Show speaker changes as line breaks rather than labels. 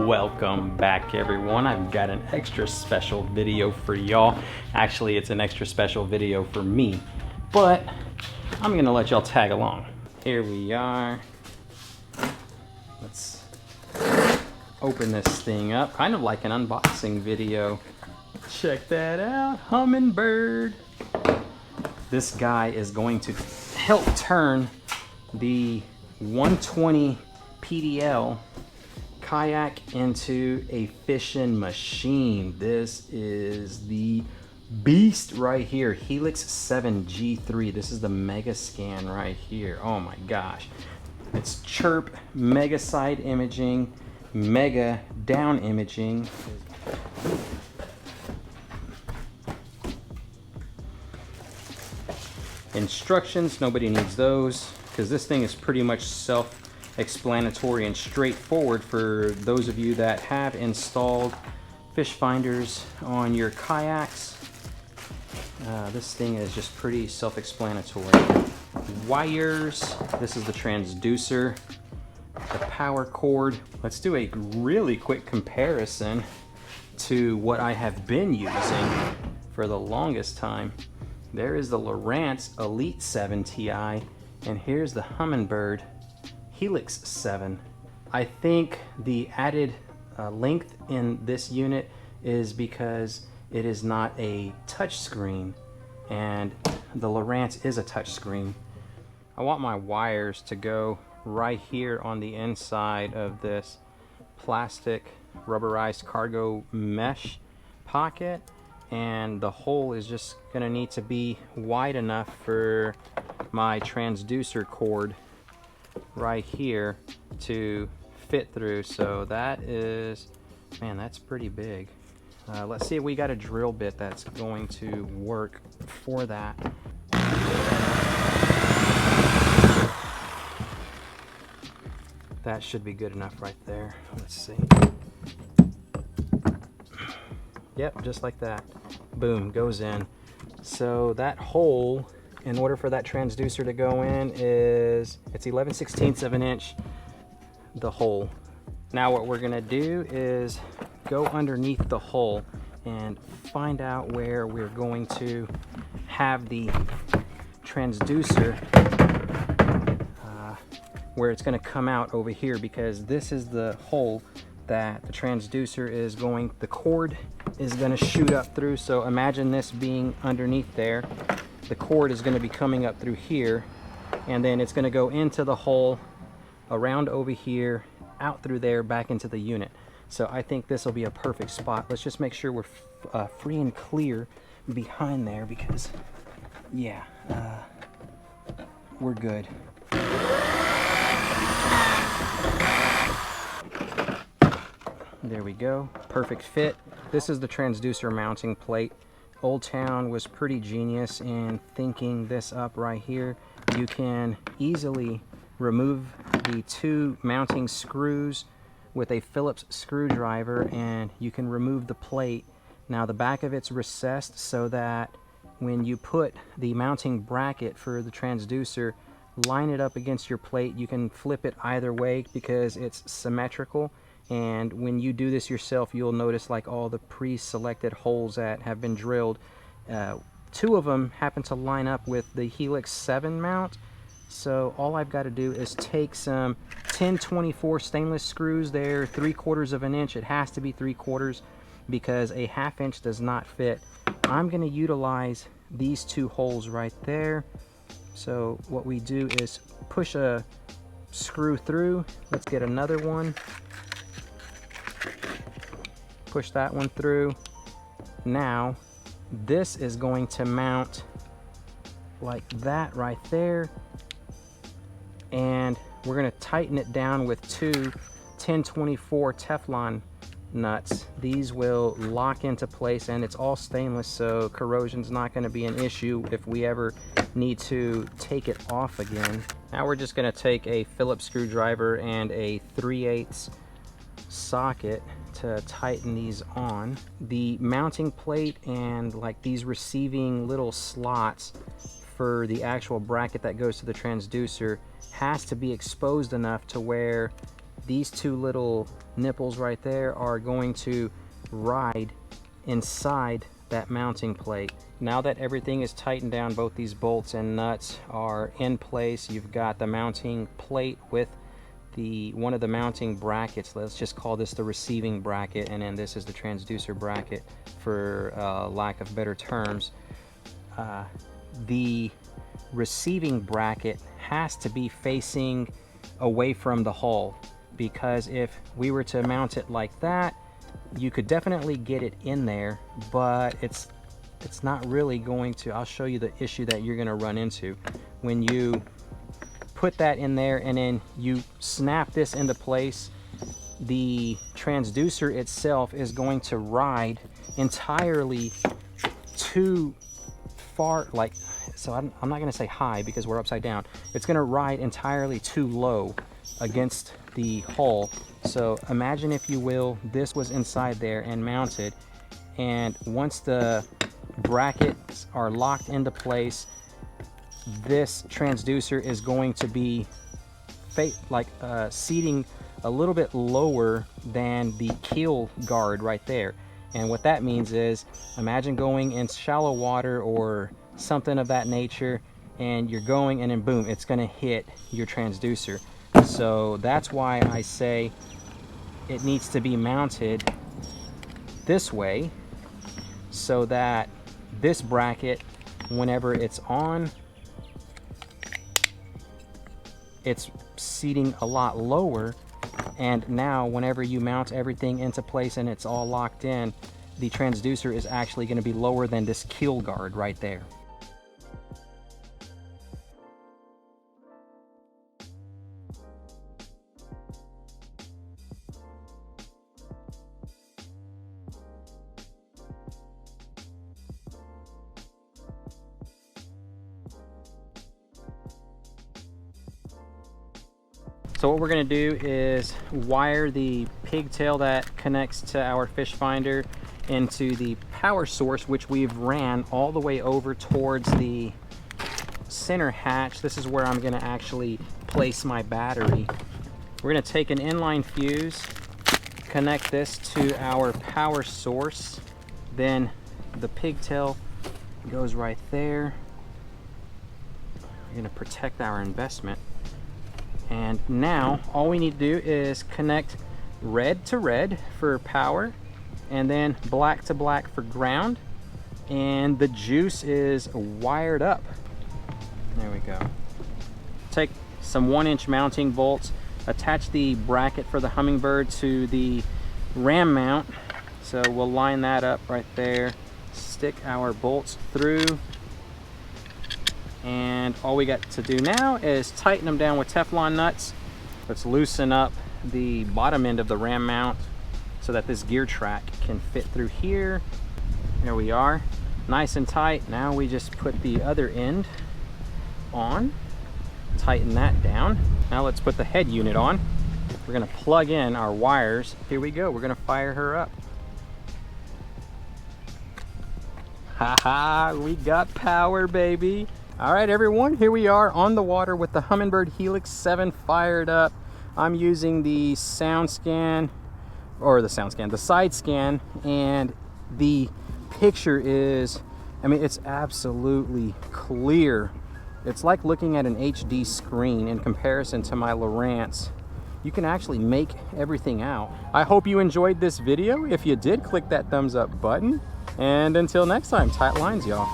Welcome back, everyone. I've got an extra special video for y'all. Actually, it's an extra special video for me, but I'm gonna let y'all tag along. Here we are. Let's open this thing up, kind of like an unboxing video. Check that out, Humminbird. This guy is going to help turn the 120 PDL kayak into a fishing machine. This is the beast right here, Helix 7 G3. This is the mega scan right here. Oh my gosh. It's CHIRP mega side imaging, mega down imaging. Instructions, nobody needs those because this thing is pretty much self-explanatory and straightforward for those of you that have installed fish finders on your kayaks. This thing is just pretty self-explanatory. Wires, this is the transducer, the power cord. Let's do a really quick comparison to what I have been using for the longest time. There is the Lowrance Elite 7 Ti, and here's the Humminbird Helix 7. I think the added length in this unit is because it is not a touch screen, and the Lowrance is a touch screen. I want my wires to go right here on the inside of this plastic rubberized cargo mesh pocket, and the hole is just gonna need to be wide enough for my transducer cord right here to fit through. So that is, man, that's pretty big. Let's see if we got a drill bit that's going to work for that. That should be good enough right there. Let's see. Yep, just like that. Boom, goes in. So that hole, in order for that transducer to go in, is it's 11/16 of an inch, the hole. Now what we're gonna do is go underneath the hole and find out where we're going to have the transducer, where it's gonna come out over here, because this is the hole that the transducer is going, the cord is gonna shoot up through. So imagine this being underneath there. The cord is gonna be coming up through here, and then it's gonna go into the hole, around over here, out through there, back into the unit. So I think this will be a perfect spot. Let's just make sure we're free and clear behind there, because yeah, we're good. There we go, perfect fit. This is the transducer mounting plate. Old Town was pretty genius in thinking this up right here. You can easily remove the two mounting screws with a Phillips screwdriver, and you can remove the plate. Now the back of it's recessed so that when you put the mounting bracket for the transducer, line it up against your plate. You can flip it either way because it's symmetrical. And when you do this yourself, you'll notice like all the pre-selected holes that have been drilled. Two of them happen to line up with the Helix 7 mount. So all I've got to do is take some 1024 stainless screws. They're 3/4 of an inch. It has to be 3/4 because a 1/2 inch does not fit. I'm going to utilize these two holes right there. So what we do is push a screw through. Let's get another one. Push that one through. Now this is going to mount like that right there, and we're going to tighten it down with two 1024 Teflon nuts. These will lock into place, and it's all stainless, so corrosion's not going to be an issue if we ever need to take it off again. Now we're just going to take a Phillips screwdriver and a 3/8 socket to tighten these on. The mounting plate and like these receiving little slots for the actual bracket that goes to the transducer has to be exposed enough to where these two little nipples right there are going to ride inside that mounting plate. Now that everything is tightened down, both these bolts and nuts are in place. You've got the mounting plate with one of the mounting brackets. Let's just call this the receiving bracket, and then this is the transducer bracket for lack of better terms. The receiving bracket has to be facing away from the hull, because if we were to mount it like that, you could definitely get it in there, but it's not really going to. I'll show you the issue that you're going to run into when you put that in there and then you snap this into place. The transducer itself is going to ride entirely too far, like, so I'm not going to say high because we're upside down. It's going to ride entirely too low against the hull. So imagine, if you will, this was inside there and mounted, and once the brackets are locked into place, this transducer is going to be seating a little bit lower than the keel guard right there. And what that means is, imagine going in shallow water or something of that nature, and you're going, and then boom, it's going to hit your transducer. So that's why I say it needs to be mounted this way, so that this bracket, whenever it's on, it's seating a lot lower, and now whenever you mount everything into place and it's all locked in, the transducer is actually going to be lower than this keel guard right there. So what we're going to do is wire the pigtail that connects to our fish finder into the power source, which we've ran all the way over towards the center hatch. This is where I'm going to actually place my battery. We're going to take an inline fuse, connect this to our power source, then the pigtail goes right there. We're going to protect our investment. And now all we need to do is connect red to red for power, and then black to black for ground, and the juice is wired up. There we go. Take some 1-inch mounting bolts, attach the bracket for the Humminbird to the ram mount. So we'll line that up right there, stick our bolts through, and all we got to do now is tighten them down with Teflon nuts. Let's loosen up the bottom end of the ram mount so that this gear track can fit through here. There we are, nice and tight. Now we just put the other end on, tighten that down. Now let's put the head unit on. We're gonna plug in our wires. Here we go, we're gonna fire her up. Haha, we got power, baby. All right, everyone, here we are on the water with the Humminbird Helix 7 fired up. I'm using the side scan, and the picture is, I mean, it's absolutely clear. It's like looking at an HD screen in comparison to my Lowrance. You can actually make everything out. I hope you enjoyed this video. If you did, click that thumbs up button. And until next time, tight lines, y'all.